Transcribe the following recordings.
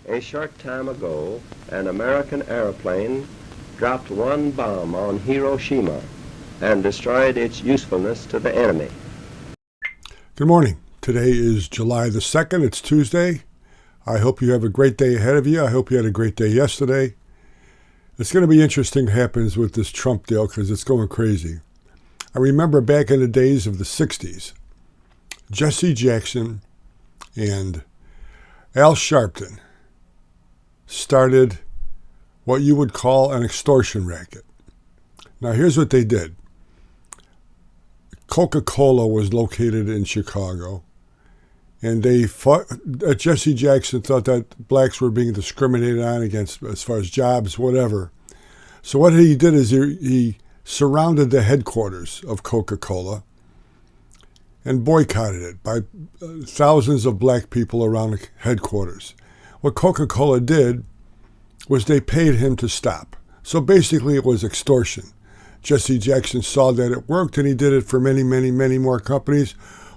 A short time ago, an American airplane dropped one bomb on Hiroshima and destroyed its usefulness to the enemy. Good morning. Today is July the 2nd. It's Tuesday. I hope you have a great day ahead of you. I hope you had a great day yesterday. It's going to be interesting what happens with this Trump deal because it's going crazy. I remember back in the days of the 60s, Jesse Jackson and Al Sharpton started what you would call an extortion racket. Now, here's what they did. Coca-Cola was located in Chicago, and they fought. Jesse Jackson thought that blacks were being discriminated on against as far as jobs, whatever. So what he did is he surrounded the headquarters of Coca-Cola and boycotted it by thousands of black people around the headquarters. What Coca-Cola did was they paid him to stop. So basically it was extortion. Jesse Jackson saw that it worked, and he did it for many, many, many more companies,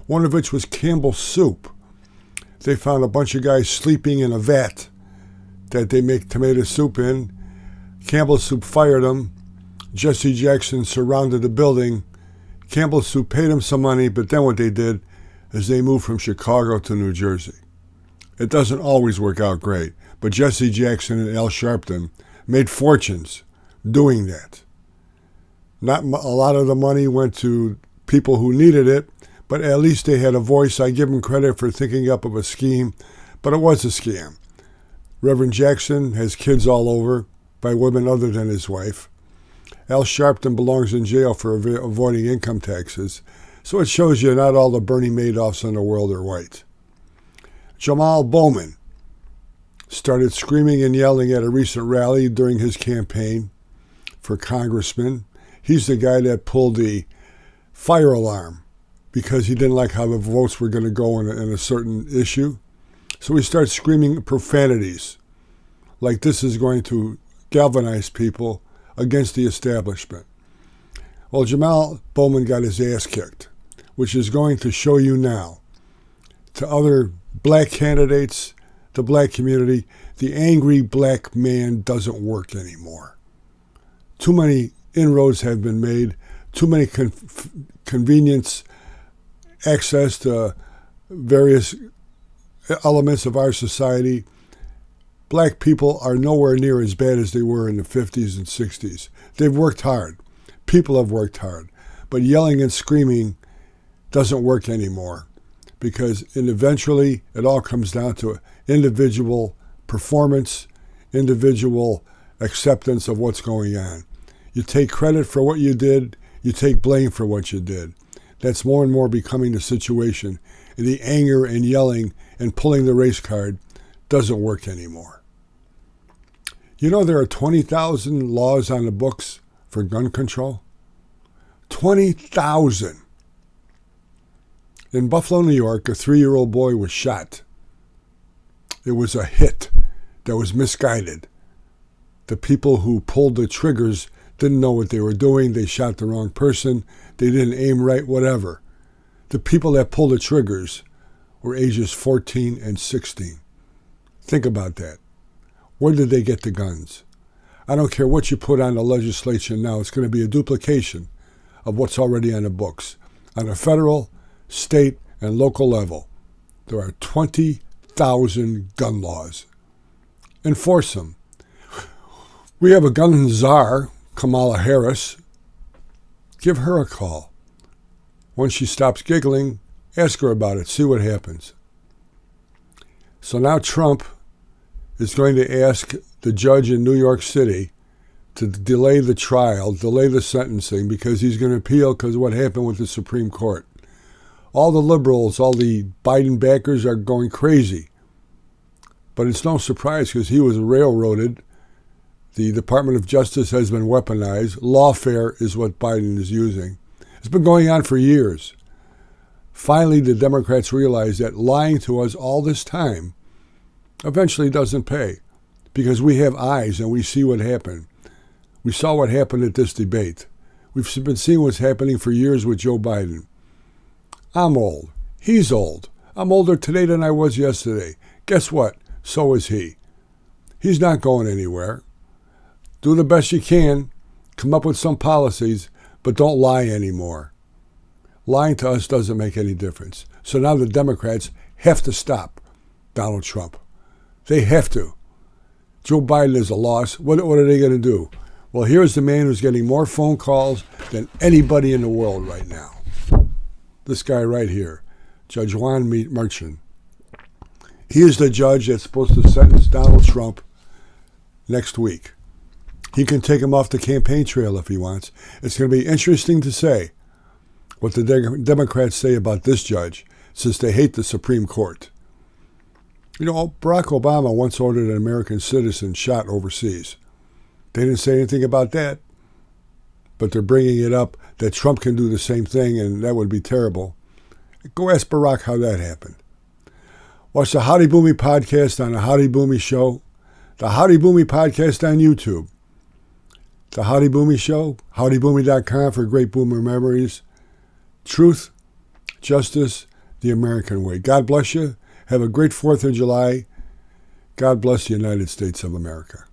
one of which was Campbell Soup. They found a bunch of guys sleeping in a vat that they make tomato soup in. Campbell Soup fired them. Jesse Jackson surrounded the building. Campbell Soup paid him some money, but then what they did is they moved from Chicago to New Jersey. It doesn't always work out great, but Jesse Jackson and Al Sharpton made fortunes doing that. Not a lot of the money went to people who needed it, but at least they had a voice. I give them credit for thinking up of a scheme, but it was a scam. Reverend Jackson has kids all over by women other than his wife. Al Sharpton belongs in jail for avoiding income taxes, so it shows you not all the Bernie Madoffs in the world are white. Jamal Bowman started screaming and yelling at a recent rally during his campaign for congressman. He's the guy that pulled the fire alarm because he didn't like how the votes were going to go in a certain issue. So he starts screaming profanities like this is going to galvanize people against the establishment. Well, Jamal Bowman got his ass kicked, which is going to show you now to other black candidates, the black community, the angry black man doesn't work anymore. Too many inroads have been made, too many convenience access to various elements of our society. Black people are nowhere near as bad as they were in the 50s and 60s. They've worked hard. People have worked hard. But yelling and screaming doesn't work anymore because eventually it all comes down to individual performance, individual acceptance of what's going on. You take credit for what you did. You take blame for what you did. That's more and more becoming the situation. And the anger and yelling and pulling the race card doesn't work anymore. You know there are 20,000 laws on the books for gun control? 20,000. In Buffalo, New York, a 3-year-old boy was shot. It was a hit that was misguided. The people who pulled the triggers didn't know what they were doing. They shot the wrong person. They didn't aim right, whatever. The people that pulled the triggers were ages 14 and 16. Think about that. Where did they get the guns? I don't care what you put on the legislation now. It's going to be a duplication of what's already on the books. On a federal, state, and local level, there are 20,000 gun laws. Enforce them. We have a gun czar, Kamala Harris. Give her a call. When she stops giggling, ask her about it. See what happens. So now Trump is going to ask the judge in New York City to delay the trial, delay the sentencing, because he's going to appeal because of what happened with the Supreme Court. All the liberals, all the Biden backers are going crazy. But it's no surprise because he was railroaded. The Department of Justice has been weaponized. Lawfare is what Biden is using. It's been going on for years. Finally, the Democrats realize that lying to us all this time eventually doesn't pay because we have eyes and we see what happened. We saw what happened at this debate. We've been seeing what's happening for years with Joe Biden. I'm old. He's old. I'm older today than I was yesterday. Guess what? So is he. He's not going anywhere. Do the best you can. Come up with some policies, but don't lie anymore. Lying to us doesn't make any difference. So now the Democrats have to stop Donald Trump. They have to. Joe Biden is a loss. What are they going to do? Well, here's the man who's getting more phone calls than anybody in the world right now. This guy right here, Judge Juan Merchan. He is the judge that's supposed to sentence Donald Trump next week. He can take him off the campaign trail if he wants. It's going to be interesting to say what the Democrats say about this judge, since they hate the Supreme Court. You know, Barack Obama once ordered an American citizen shot overseas. They didn't say anything about that, but they're bringing it up that Trump can do the same thing, and that would be terrible. Go ask Barack how that happened. Watch the Howdy Boomy podcast on the Howdy Boomy Show, the Howdy Boomy podcast on YouTube, the Howdy Boomy Show, howdyboomy.com for great boomer memories. Truth, justice, the American way. God bless you. Have a great 4th of July. God bless the United States of America.